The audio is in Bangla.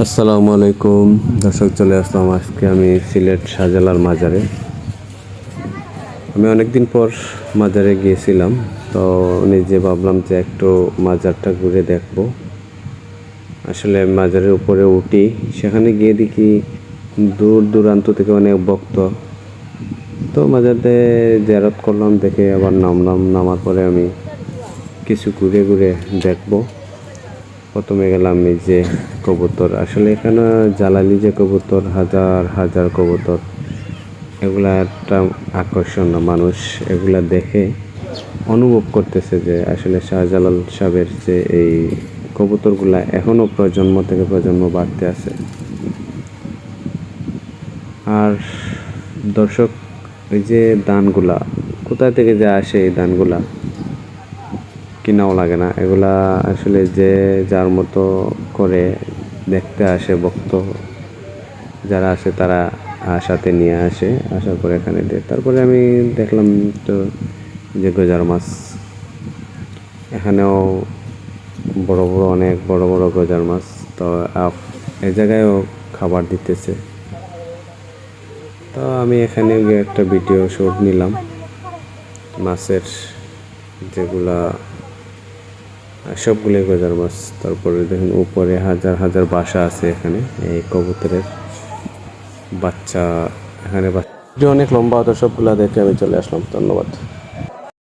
আসসালামু আলাইকুম দর্শক, চলে আসলাম আজকে আমি সিলেট শাহজালাল মাজারে। আমি অনেকদিন পর মাজারে গিয়েছিলাম, তো নিজে ভাবলাম যে একটু মাজারটা ঘুরে দেখব। আসলে মাজারের উপরে উঠি, সেখানে গিয়ে দেখি দূর দূরান্ত থেকে অনেক ভক্ত। তো মাজারে জিয়ারত করলাম, দেখে আবার নামলাম। নামার পরে আমি কিছু ঘুরে ঘুরে দেখবো। প্রথমে গেলাম এই যে কবুতর, আসলে এখানে জালালি যে কবুতর, হাজার হাজার কবুতর, এগুলা একটা আকর্ষণ। মানুষ এগুলা দেখে অনুভব করতেছে যে আসলে শাহজালাল সাহেবের যে এই কবুতরগুলা এখনও প্রজন্ম থেকে প্রজন্ম বাড়তে আছে। আর দর্শক, এই যে দানগুলা কোথা থেকে যে আসে, এই দানগুলা কিনাও লাগে না, এগুলা আসলে যে যার মতো করে দেখতে আসে, ভক্ত যারা আছে তারা সাথে নিয়ে আসে, আসার পরে এখানে দেয়। তারপরে আমি দেখলাম তো যে গজার মাছ, এখানেও বড় বড়, অনেক বড় বড় গজার মাছ। তো এই জায়গায়ও খাবার দিতেছে। তো আমি এখানে গিয়ে একটা ভিডিও শুট নিলাম মাছের, যেগুলা সবগুলোই গজার মাছ। তারপরে দেখুন উপরে হাজার হাজার বাসা আছে এখানে এই কবুতরের বাচ্চা। এখানে বাচ্চা অনেক লম্বা, তো সবগুলা দেখে আমি চলে আসলাম। ধন্যবাদ।